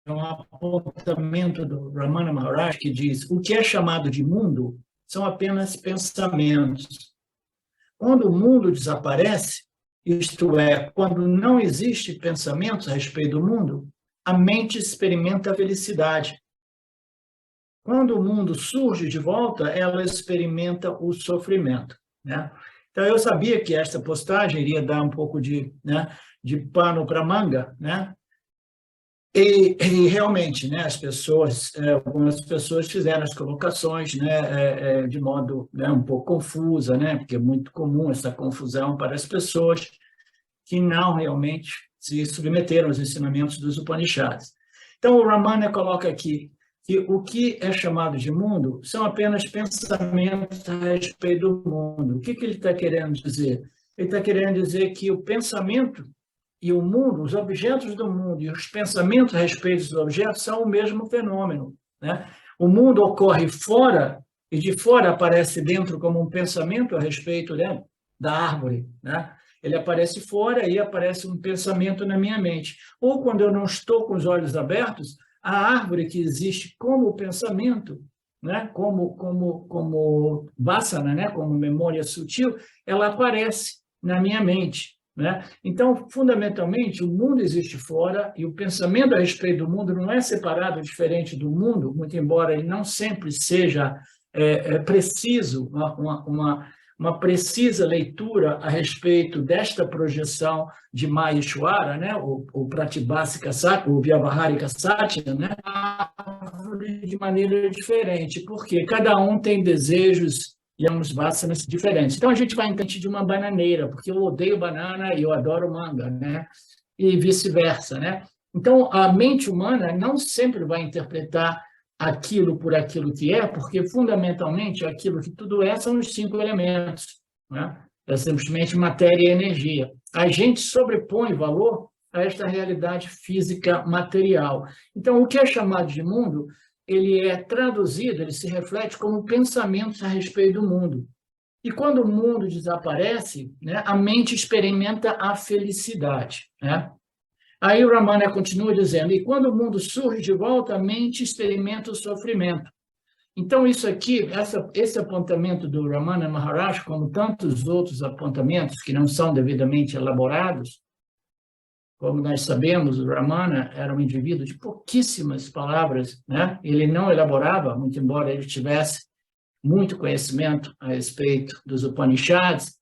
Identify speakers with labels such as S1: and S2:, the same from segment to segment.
S1: é um apontamento do Ramana Maharaj que diz: o que é chamado de mundo são apenas pensamentos. Quando o mundo desaparece, isto é, quando não existe pensamento a respeito do mundo, a mente experimenta a felicidade. Quando o mundo surge de volta, ela experimenta o sofrimento, né? Então, eu sabia que esta postagem iria dar um pouco de pano para manga, né? E realmente, né, algumas pessoas fizeram as colocações, né, de modo, né, um pouco confusa, né, porque é muito comum essa confusão para as pessoas que não realmente se submeteram aos ensinamentos dos Upanishads. Então, o Ramana coloca aqui que o que é chamado de mundo são apenas pensamentos a respeito do mundo. O que ele está querendo dizer? Ele está querendo dizer que o pensamento e o mundo, os objetos do mundo e os pensamentos a respeito dos objetos são o mesmo fenômeno, né? O mundo ocorre fora e de fora aparece dentro como um pensamento a respeito, né, da árvore, né? Ele aparece fora e aparece um pensamento na minha mente. Ou quando eu não estou com os olhos abertos, a árvore que existe como pensamento, né, como vasana, né, como memória sutil, ela aparece na minha mente, né? Então, fundamentalmente, o mundo existe fora e o pensamento a respeito do mundo não é separado, diferente do mundo, muito embora ele não sempre seja preciso, uma precisa leitura a respeito desta projeção de Maheshwara, né, o Pratibhasika Satya, o Vyavaharika Satya, né, de maneira diferente, porque cada um tem desejos e uns vasanas diferentes. Então, a gente vai entender de uma bananeira, porque eu odeio banana e eu adoro manga, né? E vice-versa, né? Então, a mente humana não sempre vai interpretar aquilo por aquilo que é, porque, fundamentalmente, aquilo que tudo é são os 5 elementos, né? É simplesmente matéria e energia. A gente sobrepõe valor a esta realidade física material. Então, o que é chamado de mundo, ele é traduzido, ele se reflete como pensamentos a respeito do mundo. E quando o mundo desaparece, né, a mente experimenta a felicidade, né? Aí o Ramana continua dizendo: e quando o mundo surge de volta, a mente experimenta o sofrimento. Então, isso aqui, esse apontamento do Ramana Maharaj, como tantos outros apontamentos que não são devidamente elaborados, como nós sabemos, o Ramana era um indivíduo de pouquíssimas palavras, né? Ele não elaborava, muito embora ele tivesse muito conhecimento a respeito dos Upanishads,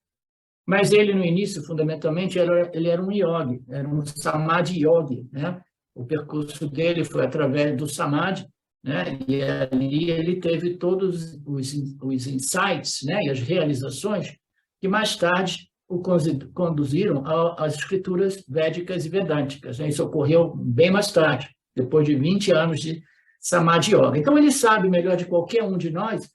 S1: mas ele, no início, fundamentalmente, ele era um yogi, era um samadhi yogi, né? O percurso dele foi através do samadhi, né? E ali ele teve todos os insights, né? E as realizações que mais tarde o conduziram às escrituras védicas e vedânticas. Isso ocorreu bem mais tarde, depois de 20 anos de Samadhi Yoga. Então, ele sabe melhor de qualquer um de nós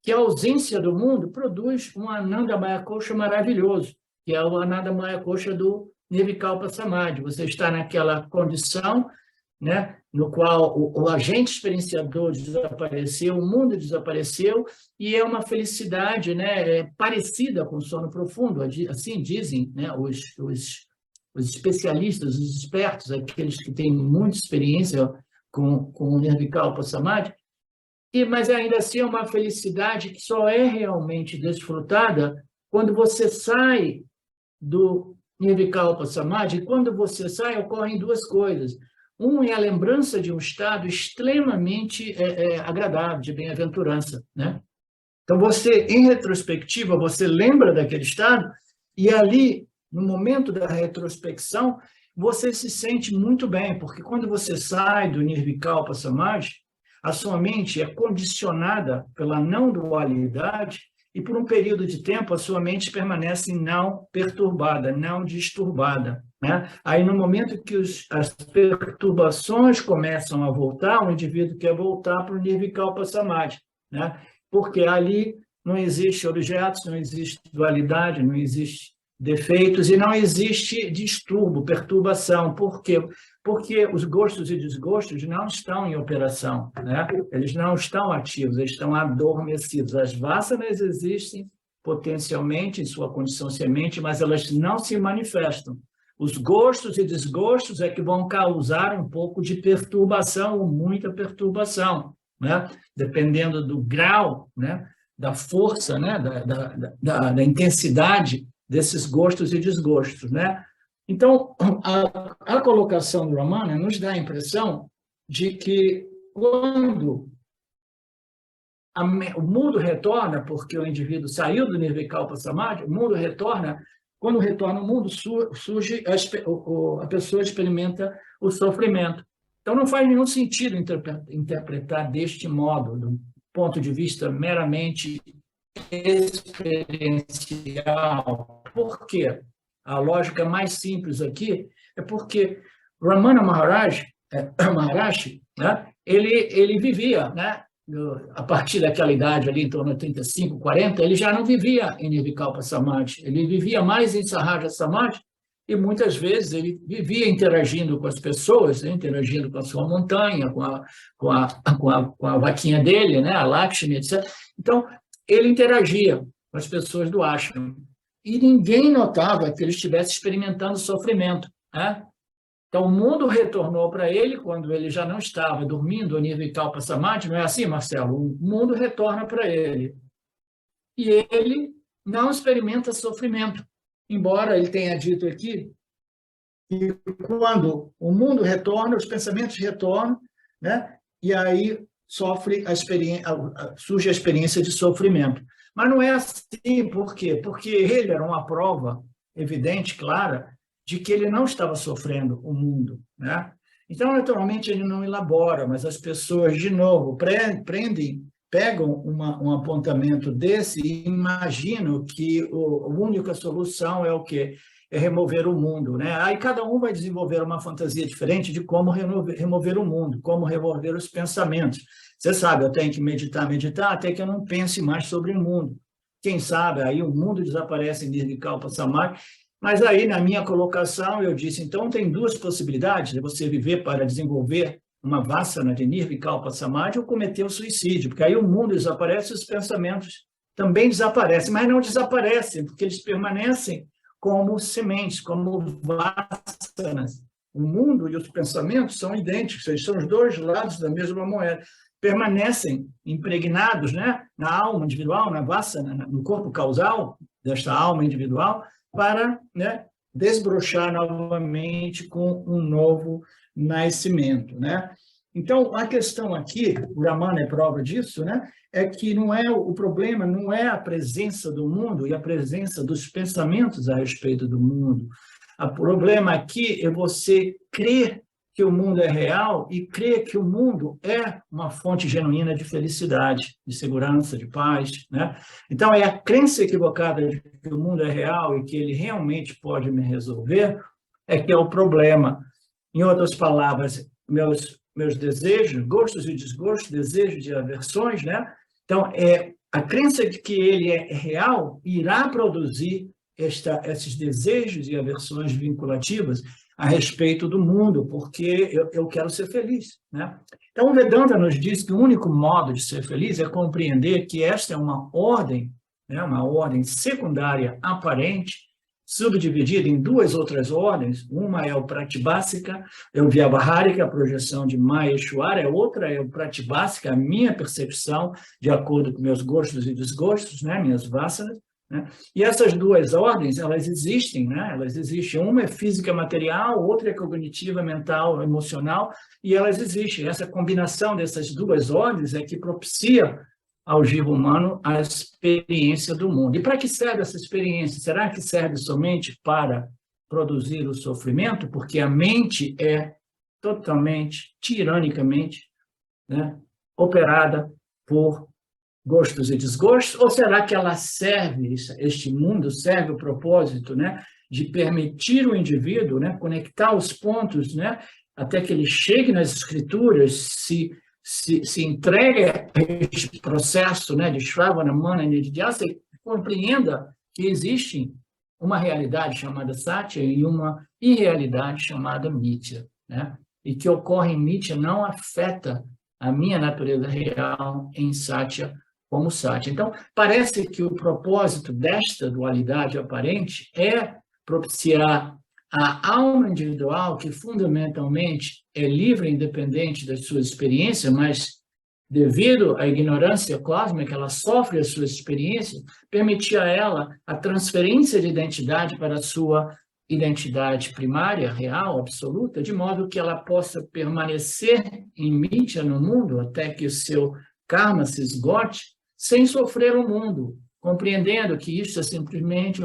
S1: que a ausência do mundo produz um Anandamaya Kosha maravilhoso, que é o Anandamaya Kosha do Nirvikalpa Samadhi. Você está naquela condição, né, no qual o agente experienciador desapareceu, o mundo desapareceu, e é uma felicidade, né, parecida com o sono profundo, assim dizem, né, os especialistas, os expertos, aqueles que têm muita experiência com o Nirvikalpa Samadhi, mas ainda assim é uma felicidade que só é realmente desfrutada quando você sai do Nirvikalpa Samadhi. E quando você sai, ocorrem 2 coisas. Um é a lembrança de um estado extremamente agradável, de bem-aventurança, né? Então, você, em retrospectiva, você lembra daquele estado e ali, no momento da retrospecção, você se sente muito bem, porque quando você sai do Nirvikalpa Samadhi, a sua mente é condicionada pela não dualidade e, por um período de tempo, a sua mente permanece não perturbada, não disturbada, né? Aí, no momento que as perturbações começam a voltar, o indivíduo quer voltar para o Nirvikalpa Samadhi, né? Porque ali não existe objetos, não existe dualidade, não existe defeitos e não existe distúrbio, perturbação. Por quê? Porque os gostos e desgostos não estão em operação, né? Eles não estão ativos, eles estão adormecidos. As vasanas existem potencialmente em sua condição semente, mas elas não se manifestam. Os gostos e desgostos é que vão causar um pouco de perturbação ou muita perturbação, né? Dependendo do grau, né? Da força, né? Da intensidade desses gostos e desgostos, né? Então, a colocação do Ramana nos dá a impressão de que quando o mundo retorna, porque o indivíduo saiu do Nirvikalpa Samadhi, o mundo retorna, quando retorna ao mundo, surge, a pessoa experimenta o sofrimento. Então, não faz nenhum sentido interpretar deste modo, do ponto de vista meramente experiencial. Por quê? A lógica mais simples aqui é porque Ramana Maharaji, né, ele vivia, né, a partir daquela idade ali, em torno de 35, 40, ele já não vivia em Nirvikalpa Samadhi, ele vivia mais em Sahaja Samadhi, e muitas vezes ele vivia interagindo com as pessoas, né, interagindo com a sua montanha, com a vaquinha dele, né, a Lakshmi, etc. Então, ele interagia com as pessoas do ashram, e ninguém notava que ele estivesse experimentando sofrimento, né? Então, o mundo retornou para ele quando ele já não estava dormindo o Nirvikalpa Samadhi, não é assim, Marcelo? O mundo retorna para ele. E ele não experimenta sofrimento, embora ele tenha dito aqui que quando o mundo retorna, os pensamentos retornam, né? E aí surge a experiência de sofrimento. Mas não é assim, por quê? Porque ele era uma prova evidente, clara, de que ele não estava sofrendo o mundo, né? Então, naturalmente, ele não elabora, mas as pessoas, de novo, pegam um apontamento desse e imaginam que a única solução é o quê? É remover o mundo, né? Aí cada um vai desenvolver uma fantasia diferente de como remover o mundo, como remover os pensamentos. Você sabe, eu tenho que meditar até que eu não pense mais sobre o mundo. Quem sabe, aí o mundo desaparece em Nirvikalpa Samadhi. Mas aí, na minha colocação, eu disse, então tem duas possibilidades de você viver para desenvolver uma vassana de Nirvikalpa Samadhi ou cometer o suicídio, porque aí o mundo desaparece e os pensamentos também desaparecem, mas não desaparecem, porque eles permanecem como sementes, como vassanas. O mundo e os pensamentos são idênticos, eles são os dois lados da mesma moeda. Permanecem impregnados, né, na alma individual, na vassana, no corpo causal desta alma individual, para, né, desbrochar novamente com um novo nascimento, né? Então, a questão aqui, o Ramana é prova disso, né, é que o problema não é a presença do mundo e a presença dos pensamentos a respeito do mundo. O problema aqui é você crer que o mundo é real e crer que o mundo é uma fonte genuína de felicidade, de segurança, de paz, né? Então, é a crença equivocada de que o mundo é real e que ele realmente pode me resolver é que é o problema. Em outras palavras, meus desejos, gostos e desgostos, desejos e aversões, né? Então, a crença de que ele é real irá produzir esses desejos e aversões vinculativas a respeito do mundo, porque eu quero ser feliz, né? Então, o Vedanta nos diz que o único modo de ser feliz é compreender que esta é uma ordem, né? Uma ordem secundária aparente, subdividida em duas outras ordens. Uma é o Pratibhasika, é o Vyavahārika, a projeção de Maya Ishvara, a outra é o Pratibhasika, a minha percepção de acordo com meus gostos e desgostos, né? Minhas vassanas. Né? E essas duas ordens, elas existem, né? Elas existem. Uma é física material, outra é cognitiva, mental, emocional, e elas existem. Essa combinação dessas duas ordens é que propicia ao jiva humano a experiência do mundo. E para que serve essa experiência? Será que serve somente para produzir o sofrimento? Porque a mente é totalmente, tiranicamente, né, operada por gostos e desgostos, ou será que ela serve, este mundo serve o propósito, né, de permitir o indivíduo, né, conectar os pontos, né, até que ele chegue nas escrituras, se entregue a este processo, né, de Shravana, Mana e Nidhyasa, e compreenda que existe uma realidade chamada Satya e uma irrealidade chamada Mithya, né, e que ocorre em Mithya não afeta a minha natureza real em Satya como Satya. Então, parece que o propósito desta dualidade aparente é propiciar A alma individual, que fundamentalmente é livre e independente da sua experiência, mas devido à ignorância cósmica, ela sofre a sua experiência, permitia a ela a transferência de identidade para a sua identidade primária, real, absoluta, de modo que ela possa permanecer em mídia no mundo até que o seu karma se esgote, sem sofrer o mundo, compreendendo que isso é simplesmente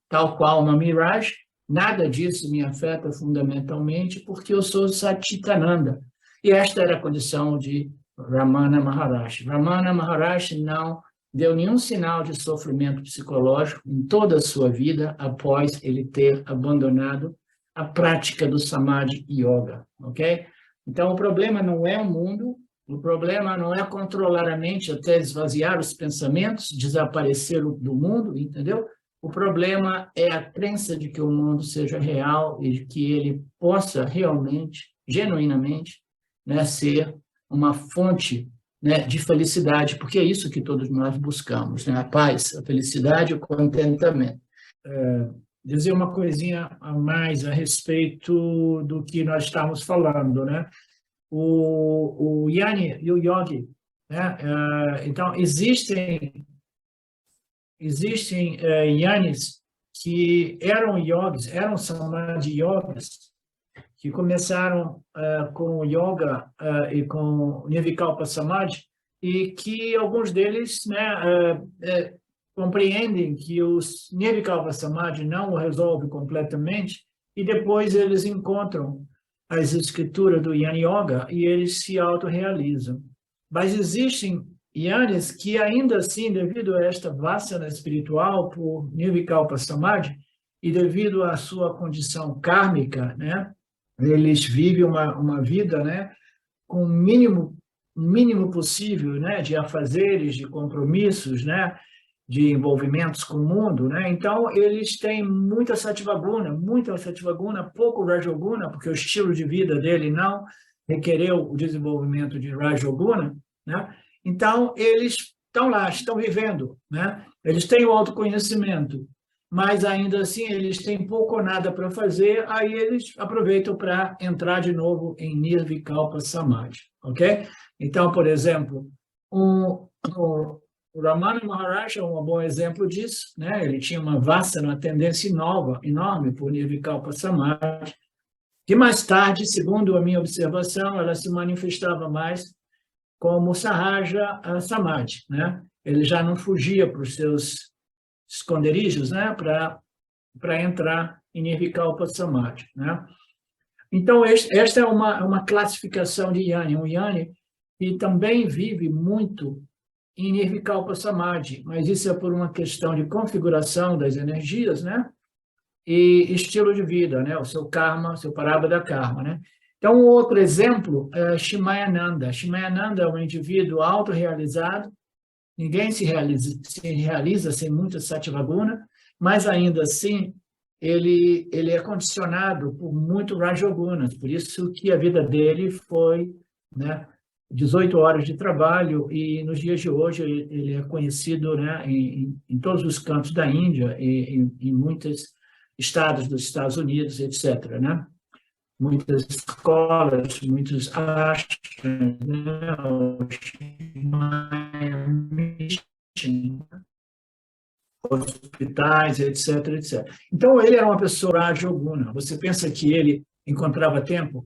S1: tal qual uma miragem, nada disso me afeta fundamentalmente, porque eu sou Satchitananda. E esta era a condição de Ramana Maharshi. Ramana Maharshi não deu nenhum sinal de sofrimento psicológico em toda a sua vida após ele ter abandonado a prática do Samadhi Yoga, ok? Então, o problema não é o mundo, o problema não é controlar a mente até esvaziar os pensamentos, desaparecer do mundo, entendeu? O problema é a crença de que o mundo seja real e de que ele possa realmente, genuinamente, né, ser uma fonte, né, de felicidade, porque é isso que todos nós buscamos, né? A paz, a felicidade, o contentamento. Dizer uma coisinha a mais a respeito do que nós estamos falando, né? O Yani e o Yogi, né? Então, existem Yanis que eram yogis, eram samadhi yogis, que começaram com o yoga e com Nirvikalpa Samadhi, e que alguns deles, né, compreendem que o Nirvikalpa Samadhi não o resolve completamente, e depois eles encontram as escrituras do Yana Yoga e eles se autorrealizam. Mas existem yanis que ainda assim, devido a esta vassana espiritual por Nirvikalpa Samadhi, e devido à sua condição kármica, né, eles vivem uma vida, né, com o mínimo possível, né, de afazeres, de compromissos, né, de envolvimentos com o mundo, né? Então, eles têm muita sattva-guna, pouco rajoguna, porque o estilo de vida dele não requereu o desenvolvimento de rajoguna, né? Então, eles estão lá, estão vivendo, né? Eles têm o autoconhecimento, mas ainda assim eles têm pouco ou nada para fazer, aí eles aproveitam para entrar de novo em Nirvikalpa Samadhi, ok? Então, por exemplo, o Ramana Maharshi é um bom exemplo disso, né? Ele tinha uma uma tendência enorme por Nirvikalpa Samadhi, que mais tarde, segundo a minha observação, ela se manifestava mais como Sahaja Samadhi, né? Ele já não fugia para os seus esconderijos, né, para entrar em Nirvikalpa Samadhi, né? Então, esta é uma classificação de Yani, um Yani que também vive muito em Nirvikalpa Samadhi, mas isso é por uma questão de configuração das energias, né, e estilo de vida, né, o seu karma, o seu parabada karma, né? Então, um outro exemplo é Shimayananda. Shimayananda é um indivíduo autorrealizado. Ninguém se realiza sem muita sattva-guna, mas ainda assim ele é condicionado por muito rajogunas, por isso que a vida dele foi, né, 18 horas de trabalho, e nos dias de hoje ele é conhecido, né, em todos os cantos da Índia e em muitos estados dos Estados Unidos, etc., né? Muitas escolas, muitos ashrams, né? Hospitais, etc, etc. Então, ele era uma pessoa rajoguna. Você pensa que ele encontrava tempo,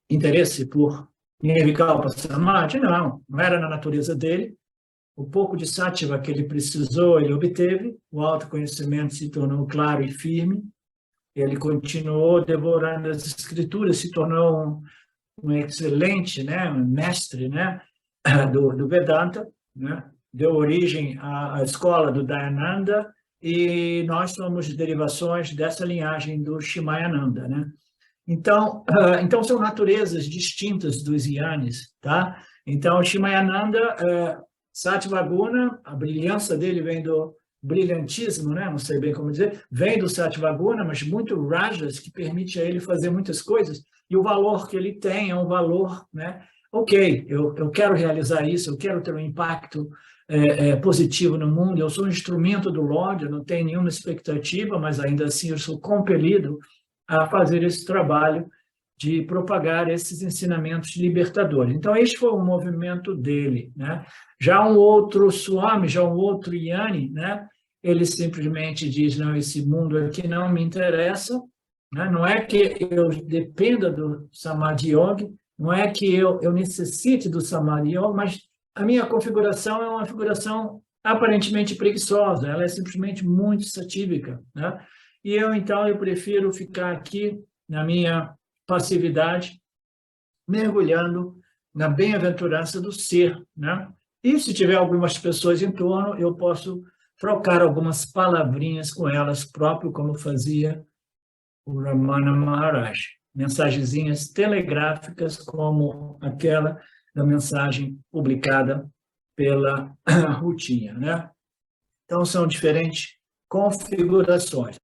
S1: interesse por Nirvikalpa Samadhi? Não era na natureza dele. O pouco de sattva que ele precisou, ele obteve. O autoconhecimento se tornou claro e firme. Ele continuou devorando as escrituras, se tornou um excelente, né, um mestre, né, do Vedanta, né? Deu origem à escola do Dayananda, e nós somos derivações dessa linhagem do Shimayananda, né? Então, são naturezas distintas dos yanis, tá? Então, o Shimayananda, Sattva-guna, a brilhança dele vem do brilhantismo, né? Não sei bem como dizer, vem do Sattva-guna, mas muito rajas, que permite a ele fazer muitas coisas, e o valor que ele tem é um valor, né? Ok, eu quero realizar isso, eu quero ter um impacto positivo no mundo, eu sou um instrumento do Lorde, eu não tenho nenhuma expectativa, mas ainda assim eu sou compelido a fazer esse trabalho de propagar esses ensinamentos libertadores. Então, este foi o movimento dele, né? Já um outro Swami, já um outro Yanni, né? Ele simplesmente diz, não, esse mundo aqui não me interessa, né? Não é que eu dependa do Samadhi Yoga, não é que eu necessite do Samadhi Yoga, mas a minha configuração é uma configuração aparentemente preguiçosa, ela é simplesmente muito satívica, né? E então, eu prefiro ficar aqui na minha passividade, mergulhando na bem-aventurança do ser, né? E se tiver algumas pessoas em torno, eu posso trocar algumas palavrinhas com elas, próprio como fazia o Ramana Maharaj. Mensagenzinhas telegráficas como aquela da mensagem publicada pela Rutinha, né? Então, são diferentes configurações.